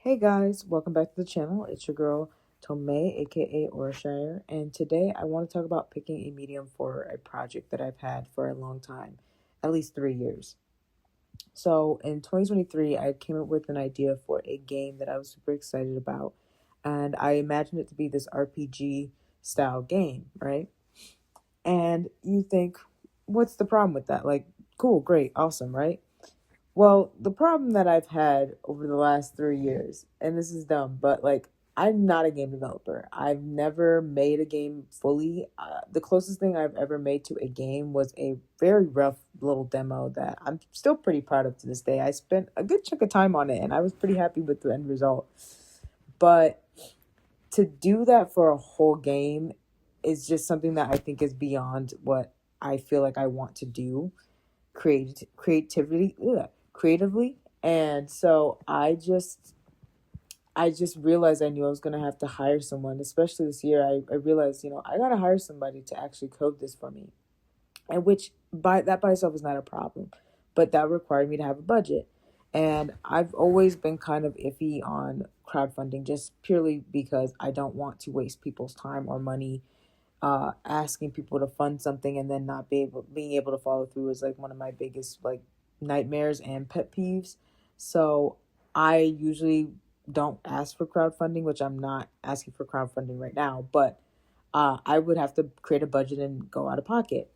Hey guys, welcome back to the channel. It's your girl Tomei, aka Orshire, and today I want to talk about picking a medium for a project that I've had for a long time, at least 3 years. So in 2023, I came up with an idea for a game that I was super excited about, and I imagined it to be this RPG style game, right? And you think, what's the problem with that? Like, cool, great, awesome, right? Well, the problem that I've had over the last 3 years, and this is dumb, but like, I'm not a game developer. I've never made a game fully. The closest thing I've ever made to a game was a very rough little demo that I'm still pretty proud of to this day. I spent a good chunk of time on it and I was pretty happy with the end result. But to do that for a whole game is just something that I think is beyond what I feel like I want to do creatively. And so I just realized I knew I was gonna have to hire someone, especially this year. I realized, I gotta hire somebody to actually code this for me. And which by itself is not a problem. But that required me to have a budget. And I've always been kind of iffy on crowdfunding just purely because I don't want to waste people's time or money asking people to fund something and then not being able to follow through is like one of my biggest like nightmares and pet peeves. So I usually don't ask for crowdfunding, which I'm not asking for crowdfunding right now, but I would have to create a budget and go out of pocket,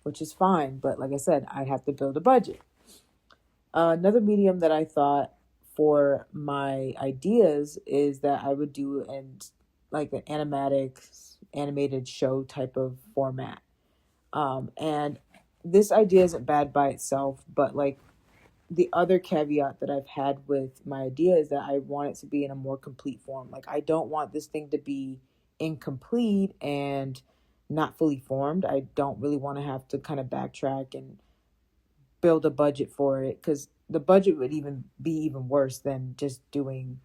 which is fine. But like I said, I'd have to build a budget. Another medium that I thought for my ideas is that I would do like an animated show type of format. And this idea isn't bad by itself, but like the other caveat that I've had with my idea is that I want it to be in a more complete form. Like I don't want this thing to be incomplete and not fully formed. I don't really want to have to kind of backtrack and build a budget for it because the budget would even be even worse than just doing,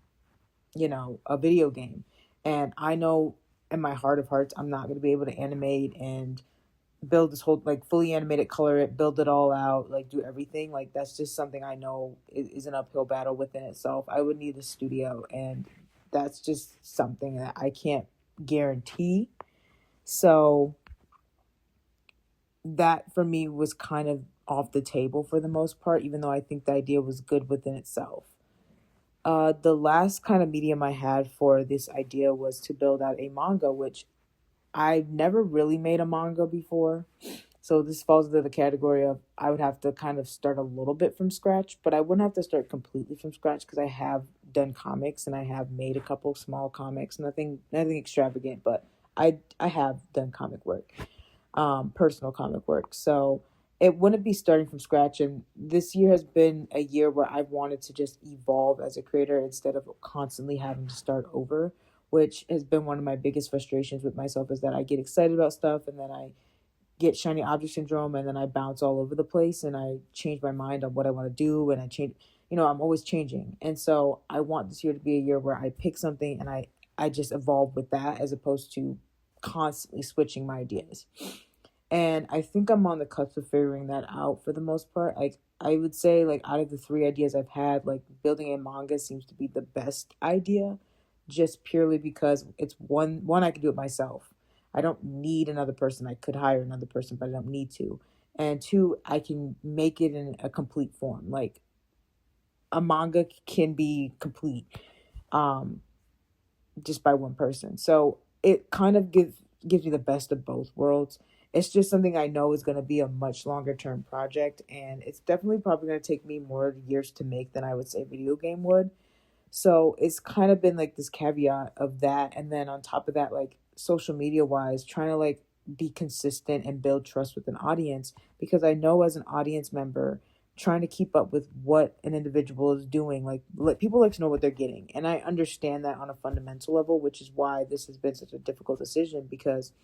a video game. And I know in my heart of hearts, I'm not going to be able to animate and build this whole like fully animated, color it, build it all out, like do everything. Like that's just something I know is an uphill battle within itself. I would need a studio, and that's just something that I can't guarantee. So that for me was kind of off the table for the most part, even though I think the idea was good within itself. The last kind of medium I had for this idea was to build out a manga, which I've never really made a manga before. So this falls into the category of I would have to kind of start a little bit from scratch, but I wouldn't have to start completely from scratch because I have done comics and I have made a couple small comics, nothing extravagant, but I have done comic work, personal comic work. So it wouldn't be starting from scratch. And this year has been a year where I've wanted to just evolve as a creator instead of constantly having to start over, which has been one of my biggest frustrations with myself is that I get excited about stuff and then I get shiny object syndrome and then I bounce all over the place and I change my mind on what I want to do and I change, I'm always changing. And so I want this year to be a year where I pick something and I just evolve with that as opposed to constantly switching my ideas. And I think I'm on the cusp of figuring that out for the most part. Like I would say like out of the three ideas I've had, like building a manga seems to be the best idea just purely because it's one I can do it myself. I don't need another person. I could hire another person, but I don't need to. And two, I can make it in a complete form. Like a manga can be complete um just by one person. So it kind of gives me the best of both worlds. It's just something I know is going to be a much longer term project, and it's definitely probably going to take me more years to make than I would say a video game would. So it's kind of been like this caveat of that. And then on top of that, like social media wise, trying to like be consistent and build trust with an audience because I know as an audience member, trying to keep up with what an individual is doing, like people like to know what they're getting. And I understand that on a fundamental level, which is why this has been such a difficult decision because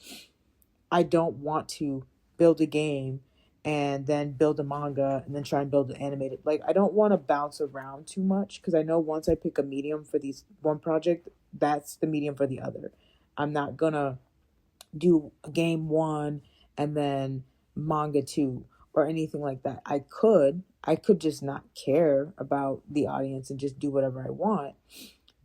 I don't want to build a game and then build a manga and then try and build an animated. Like I don't want to bounce around too much because I know once I pick a medium for these one project, that's the medium for the other. I'm not gonna do game one and then manga two or anything like that. I could just not care about the audience and just do whatever I want.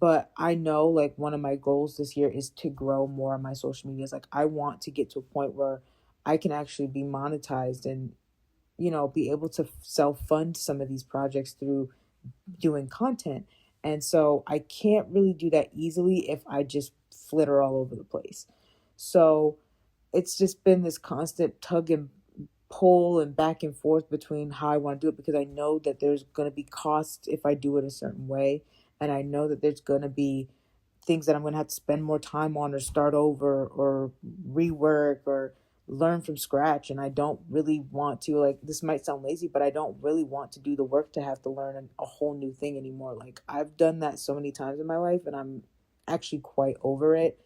But I know like one of my goals this year is to grow more on my social medias. Like I want to get to a point where I can actually be monetized and, be able to self fund some of these projects through doing content. And so I can't really do that easily if I just flitter all over the place. So it's just been this constant tug and pull and back and forth between how I want to do it, because I know that there's going to be costs if I do it a certain way. And I know that there's going to be things that I'm going to have to spend more time on or start over or rework or learn from scratch. And I don't really want to, like, this might sound lazy, but I don't really want to do the work to have to learn a whole new thing anymore. Like, I've done that so many times in my life and I'm actually quite over it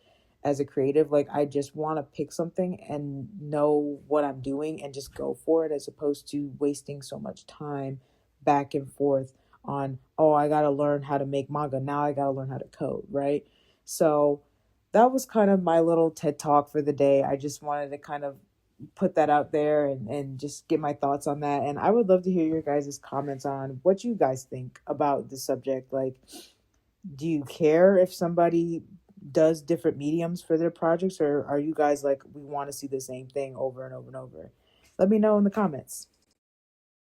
as a creative. Like, I just want to pick something and know what I'm doing and just go for it, as opposed to wasting so much time back and forth on, oh, I got to learn how to make manga. Now I got to learn how to code, right? So that was kind of my little TED talk for the day. I just wanted to kind of put that out there and just get my thoughts on that. And I would love to hear your guys' comments on what you guys think about the subject. Like, do you care if somebody does different mediums for their projects, or are you guys like, we want to see the same thing over and over and over? Let me know in the comments.